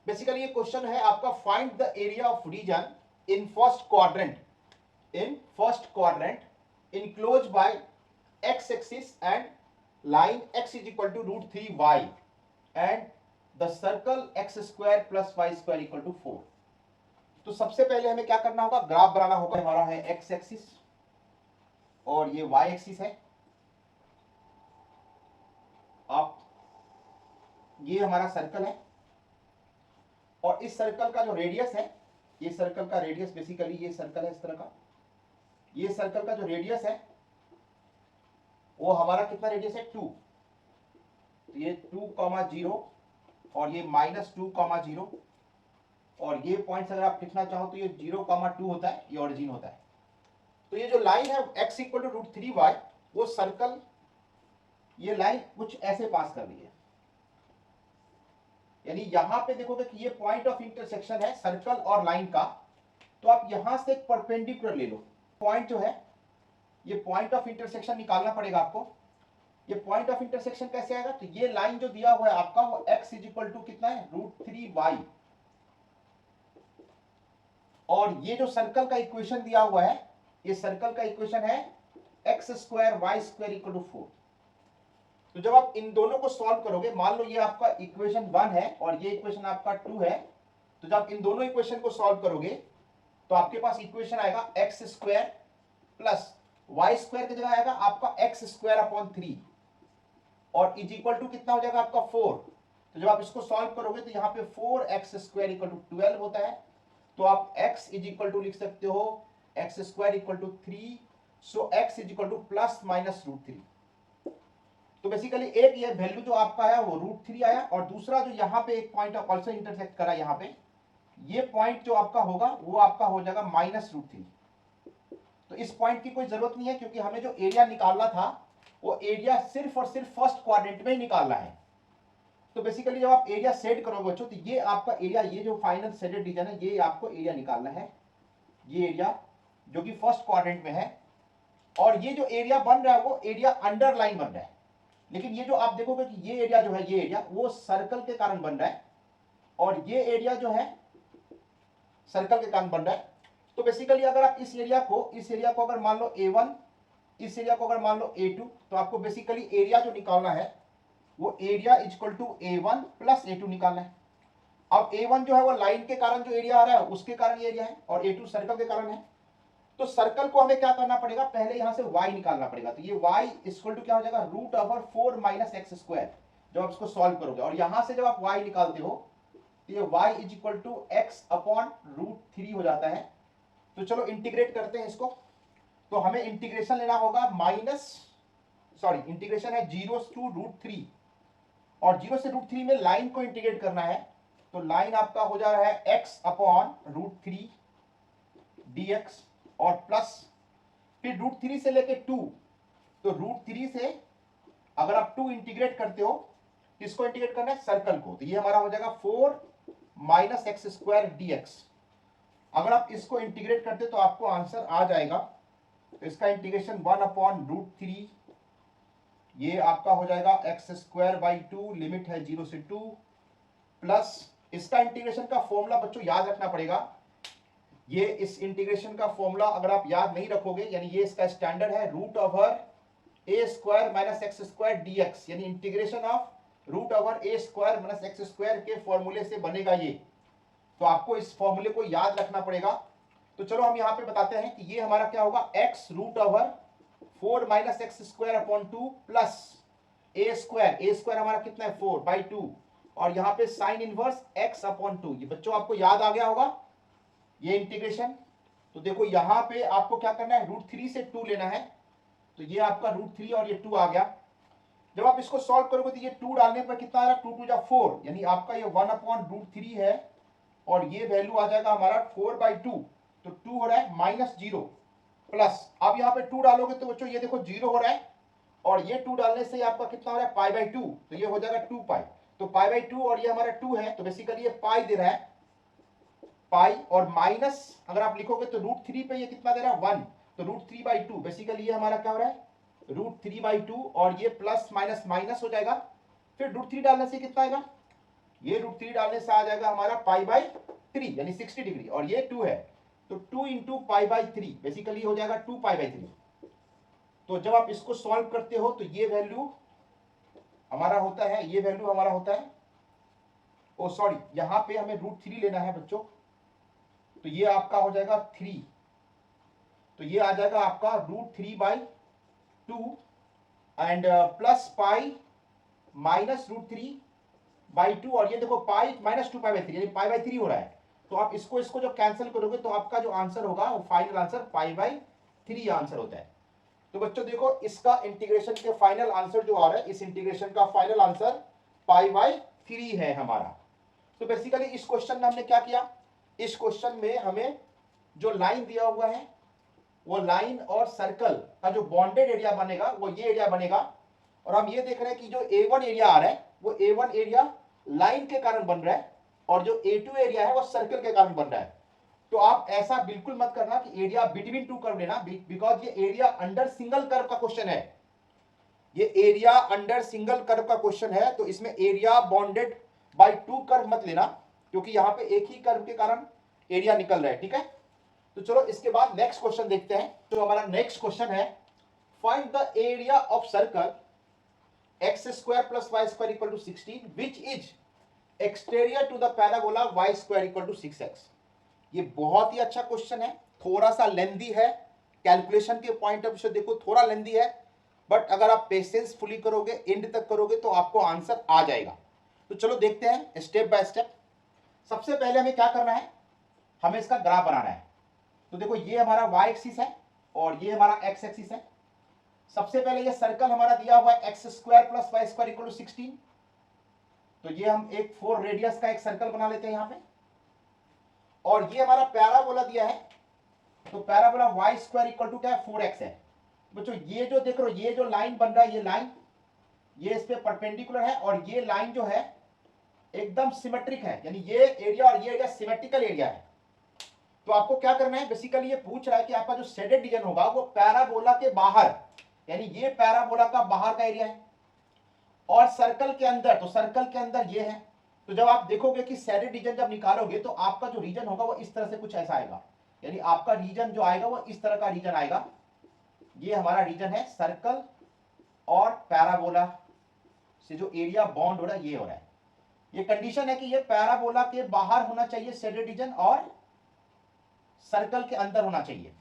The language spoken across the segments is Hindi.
बेसिकली ये क्वेश्चन है आपका, find the area of region in first quadrant enclose by X axis and line x is equal to √3y and the circle x square plus Y square equal to 4। तो सबसे पहले हमें क्या करना होगा, ग्राफ बनाना होगा। हमारा है x एक्सिस और ये y एक्सिस है। आप ये हमारा सर्कल है और इस सर्कल का जो रेडियस है, ये सर्कल का रेडियस बेसिकली ये सर्कल है इस तरह का। ये सर्कल का जो रेडियस है वो हमारा कितना रेडियस है 2। तो ये 2,0 और ये -2,0 और ये पॉइंट्स अगर आप लिखना चाहो तो ये 0,2 होता है, ये ओरिजिन होता है। तो ये जो लाइन है x इक्वल टू √3y, वो सर्कल ये लाइन कुछ ऐसे पास कर रही है। यानी यहां पे देखोगे कि ये पॉइंट ऑफ इंटरसेक्शन है सर्कल और लाइन का, तो आप यहां से एक परपेंडिकुलर ले लो। पॉइंट जो है ये पॉइंट ऑफ इंटरसेक्शन निकालना पड़ेगा आपको। ये पॉइंट ऑफ इंटरसेक्शन कैसे आएगा, तो ये लाइन जो दिया हुआ है आपका वो x इज इक्वल टू कितना है √3y, और ये जो सर्कल का इक्वेशन दिया हुआ है, ये सर्कल का इक्वेशन है x square Y square equal to 4। तो जब आप इन दोनों को सॉल्व करोगे, मान लो ये आपका इक्वेशन 1 है और ये इक्वेशन आपका 2 है, तो जब इन दोनों इक्वेशन को सॉल्व करोगे तो आपके पास इक्वेशन आएगा x square plus Y square की जगह आएगा आपका x स्क्वायर अपॉन 3 और इज इक्वल टू कितना हो जाएगा आपका 4। तो जब आप इसको सॉल्व करोगे तो यहाँ पे 4x स्क्वायर इक्वल टू 12 होता है। तो आप x इज इक्वल टू लिख सकते हो x square equal to 3, so x is equal to plus minus √3। तो बेसिकली एक ये वैल्यू जो आपका है वो √3 आया, और दूसरा जो यहाँ पे एक पॉइंट ऑल्सो इंटरसेक्ट करा, यहाँ पे ये पॉइंट जो आपका होगा वो आपका हो जाएगा -√3। तो इस पॉइंट की कोई जरूरत नहीं है, क्योंकि हमें जो एरिया निकालना था वो एरिया सिर्फ और सिर्फ फर्स्ट क्वाड्रेंट में ही निकालना है। तो बेसिकली जब आप एरिया सेट करोगे बच्चों, तो ये आपका एरिया, ये जो फाइनल सेटेड रीजन है, ये आपको एरिया निकालना है, ये एरिया जो कि फर्स्ट क्वाड्रेंट में है। और ये जो एरिया बन रहा है वो एरिया अंडरलाइन बन रहा है, लेकिन ये जो आप देखोगे कि ये एरिया जो है, ये एरिया वो सर्कल के कारण बन रहा है, और ये एरिया जो है सर्कल के कारण बन रहा है। तो बेसिकली अगर आप इस एरिया को अगर मान लो A1, इस एरिया को अगर मान लो A2, तो आपको बेसिकली एरिया जो निकालना है वो area is equal to A1 plus A2 निकालना है। अब A1 जो है वो लाइन के कारण जो एरिया आ रहा है उसके कारण ये एरिया है, और A2 सर्कल के कारण है। तो सर्कल को हमें क्या करना पड़ेगा, पहले यहां से y निकालना पड़ेगा। तो ये y इक्वल टू क्या हो जाएगा √4 माइनस एक्स स्क्वायर, जब आप इसको सॉल्व करोगे। और यहां से जब आप y निकालते हो तो ये y is equal to X upon √3 हो जाता है। तो चलो इंटीग्रेट करते हैं इसको। तो हमें इंटीग्रेशन लेना होगा इंटीग्रेशन है 0 टू √3, और 0 से √3 में लाइन को इंटीग्रेट करना है। तो लाइन आपका हो जा रहा है x अपॉन √3 dx और प्लस फिर √3 से लेके 2, तो √3 से अगर आप 2 इंटीग्रेट करते हो, किसको इंटीग्रेट करना है, सर्कल को, तो ये हमारा हो जाएगा 4 माइनस एक्स स्क्वायर dx। अगर आप इसको इंटीग्रेट करते तो आपको आंसर आ जाएगा। तो इसका इंटीग्रेशन 1 अपॉन √3, ये आपका हो जाएगा एक्स स्क्वायर बाई 2, लिमिट है 0 से 2, प्लस इसका इंटीग्रेशन का फॉर्मूला बच्चों याद रखना पड़ेगा। ये इस इंटीग्रेशन का फॉर्मूला अगर आप याद नहीं रखोगे, यानी ये इसका स्टैंडर्ड है √a² minus X square dx, यानी integration of √a² minus X square के फॉर्मूले से बनेगा ये। तो आपको इस फॉर्मूले को याद रखना पड़ेगा। तो चलो हम यहाँ पे बताते हैं कि ये हमारा क्या होगा, x √4 minus X square upon 2 plus a² हमारा कितना है 4 बाई 2, और यहाँ पे साइन इनवर्स x अपॉन 2। ये बच्चों आपको याद आ गया होगा ये इंटीग्रेशन। तो देखो यहाँ पे आपको क्या करना है, √3 से 2 लेना है। तो ये आपका √3 और ये 2 आ गया। जब आप इसको सॉल्व करोगे तो ये 2 डालने पर कितना आ रहा है, 2 2 4, यानी आपका ये 1 अपॉन √3 है, और ये वैल्यू आ जाएगा हमारा 4 बाई 2। तो 2 हो रहा है -0 प्लस, अब यहाँ पे 2 डालोगे तो बच्चों ये देखो 0 हो रहा है, और ये 2 डालने से आपका कितना हो रहा है π/2, तो ये हो जाएगा 2π। तो π/2 और ये हमारा 2 है, तो बेसिकली ये पाई दे रहा है, पाई, और माइनस अगर आप लिखोगे तो √3 पे ये कितना दे रहा है 1, तो √3/2, बेसिकली ये हमारा क्या हो रहा है √3/2, और ये प्लस माइनस माइनस हो जाएगा, फिर √3 डालने से कितना आएगा ये √3 डालने से आ जाएगा हमारा π/3 यानी 60 डिग्री, और ये 2 है तो 2 इंटू π/3 बेसिकली हो जाएगा 2π/3। तो जब आप इसको सॉल्व करते हो तो ये वैल्यू हमारा होता है, ये वैल्यू हमारा होता है, ओ सॉरी यहां पे हमें √3 लेना है बच्चों, तो ये आपका हो जाएगा 3, तो ये आ जाएगा आपका √3/2 एंड प्लस पाई माइनस √3/2, और ये देखो पाई माइनस 2π/3 यानी π/3 हो रहा है। तो आप इसको जो कैंसिल करोगे तो आपका जो आंसर होगा वो फाइनल आंसर π/3 आंसर होता है। तो बच्चों देखो इसका इंटीग्रेशन के फाइनल आंसर जो आ रहा है, इस इंटीग्रेशन का फाइनल आंसर π/3 है हमारा। तो बेसिकली इस क्वेश्चन में हमने क्या किया, इस क्वेश्चन में हमें जो लाइन दिया हुआ है वो लाइन और सर्कल का जो बॉन्डेड एरिया बनेगा वो ये एरिया बनेगा, और हम ये देख रहे हैं कि जो A1 एरिया आ रहा है वो A1 एरिया लाइन के कारण बन रहा है, और जो A2 एरिया है वो सर्कल के कारण बन रहा है। तो आप ऐसा बिल्कुल मत करना कि एरिया बिटवीन टू कर्व लेना, बिकॉज ये एरिया अंडर सिंगल कर्व का क्वेश्चन है, ये एरिया अंडर सिंगल कर्व का क्वेश्चन है, तो इसमें एरिया बॉन्डेड बाय 2 कर्व मत लेना, क्योंकि यहां पे एक ही कर्व के कारण एरिया निकल रहा है। ठीक है, तो चलो इसके बाद नेक्स्ट क्वेश्चन देखते हैं। तो हमारा नेक्स्ट क्वेश्चन है find the area of circle x² + y² = 16 which is exterior to the parabola y² = 6x। ये बहुत ही अच्छा क्वेश्चन है, थोड़ा सा लेंदी है, कैलकुलेशन के पॉइंट ऑफ व्यू से देखो थोड़ा लेंदी है, बट अगर आप पेशेंस फुली करोगे, एंड तक करोगे तो आपको आंसर आ जाएगा। तो चलो देखते हैं स्टेप बाय स्टेप। सबसे पहले हमें क्या करना है, हमें इसका ग्राफ बनाना है। तो देखो ये हमारा y एक्सिस है और ये हमारा x एक्सिस है। सबसे पहले ये सर्कल हमारा दिया हुआ है x² + y² = 16, तो ये हम एक 4 रेडियस का एक सर्कल बना लेते हैं यहां पे, और ये हमारा पैराबोला दिया है, तो पैराबोला y² = क्या है 4x है। बच्चों ये जो देख रहे हो ये जो लाइन बन रहा है, ये लाइन ये इस पे परपेंडिकुलर है, और ये लाइन जो है एकदम सिमेट्रिक है, यानी ये एरिया और ये एरिया सिमेट्रिकल एरिया है। तो आपको क्या करना है, बेसिकली ये पूछ रहा है कि आपका जो शेडेड रीजन होगा वो पैराबोला के बाहर, यानी ये पैराबोला का बाहर का एरिया है, और सर्कल के अंदर, तो सर्कल के अंदर ये है। तो जब आप देखोगे कि शेडेड रीजन जब निकालोगे तो आपका जो रीजन होगा वो इस तरह से कुछ ऐसा आएगा, यानी आपका रीजन जो आएगा वो इस तरह का रीजन आएगा। ये हमारा रीजन है सर्कल और पैराबोला से जो एरिया बॉन्ड हो रहा है ये हो रहा है। ये कंडीशन है कि ये पैराबोला के बाहर होना चाहिए शेडेड रीजन, और सर्कल के अंदर होना चाहिए।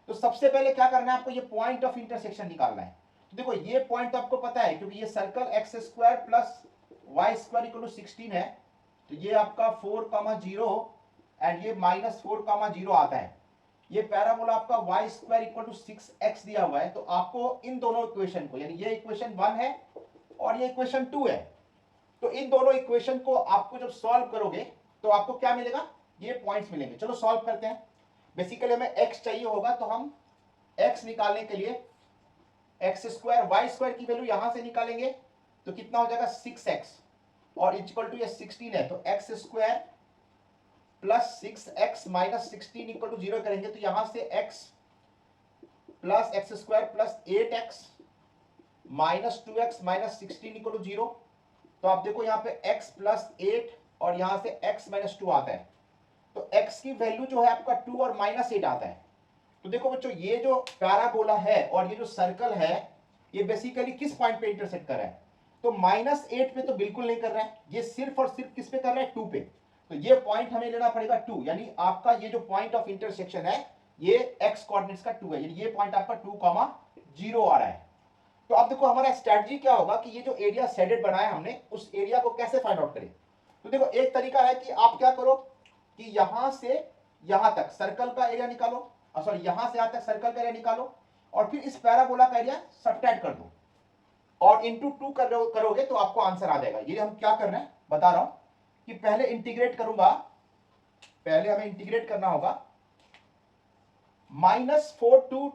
तो सबसे पहले क्या करना है आपको, ये पॉइंट ऑफ इंटरसेक्शन निकालना है। तो देखो ये पॉइंट तो आपको पता है, क्योंकि ये सर्कल x² + y² = 16 है, तो ये आपका 4,0 एंड ये -4,0 आता है। ये पैराबोला आपका y² = 6x दिया हुआ है। तो आपको इन दोनों इक्वेशन को, यानी ये इक्वेशन 1 है और ये इक्वेशन 2 है, तो इन दोनों इक्वेशन को आपको जब सॉल्व करोगे तो आपको क्या मिलेगा, ये पॉइंट्स मिलेंगे। चलो सॉल्व करते हैं। बेसिकली हमें x चाहिए होगा, तो हम x निकालने के लिए x² y² की वैल्यू यहां से निकालेंगे, तो कितना हो जाएगा 6x, और इक्वल टू ये 16 है, तो x² + 6x - 16 = 0 करेंगे, तो यहां से x + x² + 8x - 2x - 16 = 0। तो आप देखो यहाँ पे x + 8 और यहां से x - 2 आता है, तो x की वैल्यू जो है आपका 2 और -8 आता है। तो देखो बच्चों ये जो पैराबोला है और ये जो सर्कल है ये बेसिकली किस पॉइंट पे इंटरसेक्ट कर रहा है, तो -8 पे तो बिल्कुल नहीं कर रहा है, ये सिर्फ और सिर्फ किस पे कर रहा है 2 पे। तो ये पॉइंट हमें लेना पड़ेगा 2, यानी आपका ये जो पॉइंट ऑफ इंटरसेक्शन है ये x कोऑर्डिनेट्स का 2 है, यानी ये पॉइंट आपका 2,0 आ रहा है। तो अब देखो हमारा स्ट्रेटजी क्या होगा कि ये जो एरिया शेडेड बनाया हमने उस एरिया को कैसे फाइंड आउट करें। तो देखो एक तरीका है कि आप क्या करो कि यहां से यहां तक सर्कल का एरिया निकालो, सॉरी यहां से यहां तक सर्कल का एरिया निकालो, और फिर इस पैराबोला का एरिया सब्ट्रैक्ट कर दो और इंटू 2 करोगे तो आपको आंसर आ जाएगा। ये हम क्या कर रहे हैं बता रहा हूं कि पहले इंटीग्रेट करूंगा, पहले हमें इंटीग्रेट करना होगा -4 to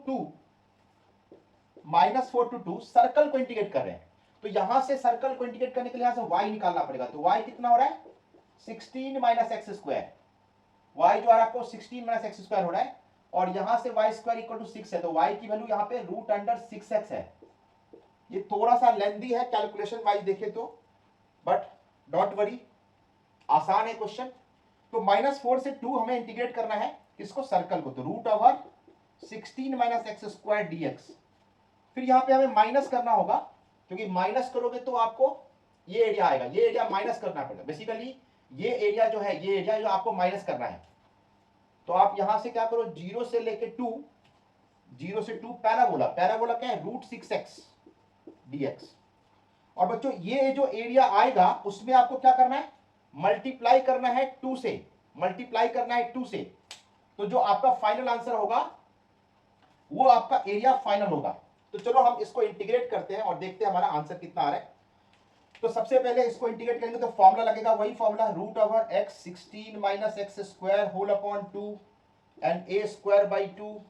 2 सर्कल को इंटीग्रेट कर रहे हैं, तो यहां से सर्कल को इंटीग्रेट करने के लिए यहां से y निकालना पड़ेगा। तो y कितना हो रहा है 16 - x², y जो आ रहा है आपको 16 - x² हो रहा है, और यहां से y² = 6 है, तो y की वैल्यू यहां पे √6x है। ये थोड़ा सा लेंदी है कैलकुलेशन वाइज देखे तो, बट डोंट वरी, आसान है क्वेश्चन। तो -4 से 2 हमें इंटीग्रेट करना है किसको, सर्कल को, तो root over 16 minus X square dx। फिर यहाँ पे हमें माइनस करना होगा, क्योंकि माइनस करोगे तो आपको ये एरिया आएगा, ये एरिया माइनस करना पड़ेगा। बेसिकली ये एरिया जो है, ये एरिया जो आपको माइनस करना है। तो आप यहां से क्या करो, 0 से लेके 2, 0 से 2 पैराबोला, पैराबोला क्या है, √6x dx। और बच्चों ये जो एरिया आएगा उसमें आपको क्या करना है, मल्टीप्लाई करना है 2 से, मल्टीप्लाई करना है 2 से। तो जो आपका फाइनल आंसर होगा वो आपका एरिया फाइनल होगा। तो चलो हम इसको इंटीग्रेट करते हैं और देखते हैं हमारा आंसर कितना आ रहा है। तो सबसे पहले इसको इंटीग्रेट करेंगे तो फॉर्मूला लगेगा, वही formula, root over x 16 minus X square whole upon 2 and a square by 2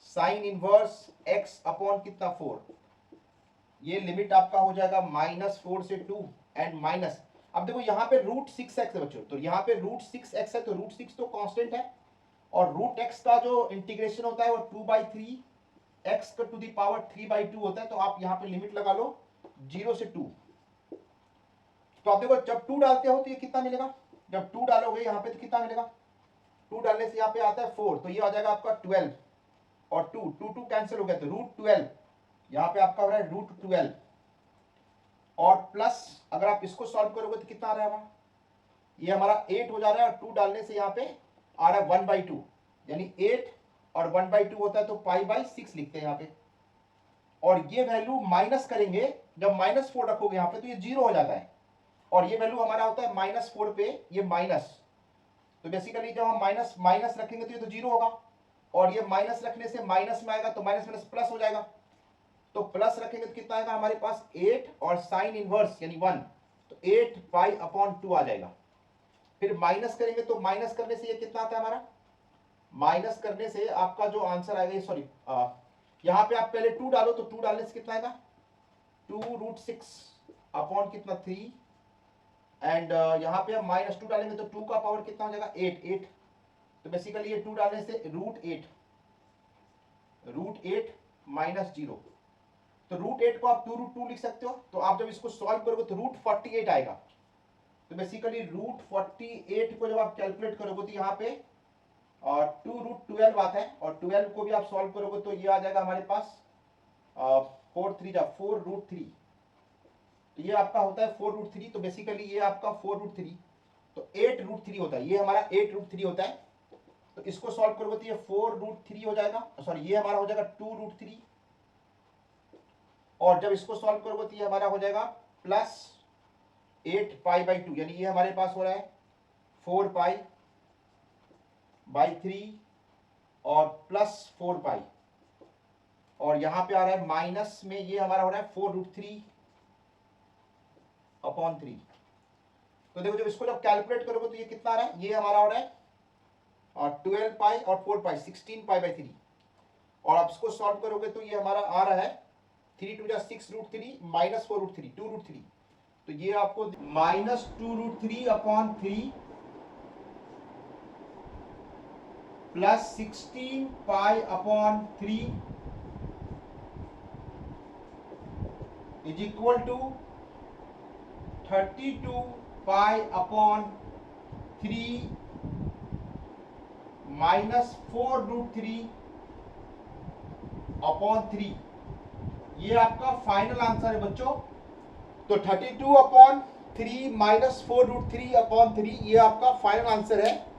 sine inverse x upon कितना 4। ये लिमिट आपका हो जाएगा -4 से 2 एंड माइनस, अब देखो यहाँ पे √6x है बच्चों, तो यहाँ पे √6x है, तो √6 तो कांस्टेंट है, और √x का जो इंटीग्रेशन होता है वो 2/3 x टू द पावर 3/2 होता है। तो आप यहाँ पे लिमिट लगा लो 0 से 2। तो आप देखो जब 2 डालते हो तो ये कितना मिलेगा, जब 2 डालोगे यहाँ पे तो कितना मिलेगा, 2 डालने से यहाँ पे आता है 4, तो ये आ जाएगा आपका 12, और 2 कैंसिल हो गया, तो √12 यहाँ पे आपका हो रहा है √12, और प्लस अगर आप इसको सॉल्व करोगे तो कितना आ रहा है, ये हमारा 8 हो जा रहा है, और 2 डालने से यहाँ पे आ रहा है 1/2, यानी 8 और 1/2 होता है, तो π/6 लिखते हैं यहाँ पे। और ये वैल्यू माइनस करेंगे, जब -4 रखोगे यहाँ पे तो ये 0 हो जाता है, और ये वैल्यू हमारा होता है -4 पे ये माइनस, तो बेसिकली जब हम माइनस माइनस रखेंगे तो ये तो 0 होगा, और ये माइनस रखने से माइनस में आएगा तो माइनस माइनस प्लस हो जाएगा, तो प्लस रखेंगे तो कितना आएगा हमारे पास 8 और साइन इनवर्स यानी 1, तो 8π/2 आ जाएगा। फिर माइनस करेंगे तो माइनस करने से ये कितना आता है हमारा, माइनस करने से आपका जो आंसर आएगा, सॉरी यहाँ पे आप पहले 2 डालो, तो 2 डालने से कितना आएगा 2√6 अपॉन कितना 3, एंड यहाँ पे हम -2 डालेंगे तो 2 का पावर कितना हो जाएगा 8, तो बेसिकली ये 2 डालने से √8 -0, तो √8 को आप 2√2 लिख सकते हो। तो आप जब इसको सॉल्व करोगे तो √48 आएगा, तो बेसिकली √48 को जब आप कैलकुलेट करोगे तो यहाँ पे 2√12 आता है, और 12 को भी आप सॉल्व करोगे तो ये आ जाएगा हमारे पास 4√3, तो ये आपका होता है 4√3, तो बेसिकली ये आपका 4√3, तो 8√3 होता है, ये हमारा 8√3 होता है। तो इसको सॉल्व करोगे तो ये 4√3 हो जाएगा, सॉरी ये हमारा हो जाएगा 2√3, और जब इसको सॉल्व करोगे तो ये हमारा हो जाएगा प्लस 8π/2, यानी ये हमारे पास हो रहा है 4π/3 और प्लस 4π, और यहां पे आ रहा है माइनस में, ये हमारा हो रहा है 4√3/3। तो देखो जब इसको जब कैलकुलेट करोगे तो ये कितना आ रहा है, ये हमारा हो रहा है और 12π और 4π 16π/3, और आप इसको सॉल्व करोगे तो ये हमारा आ रहा है 3 2 6√3 -4√3 2√3, तो ये आपको -2√3/3 प्लस 16π/3 इज इक्वल टू 32π/3 -4√3/3। ये आपका फाइनल आंसर है बच्चों। तो 32/3 -4√3/3 ये आपका फाइनल आंसर है।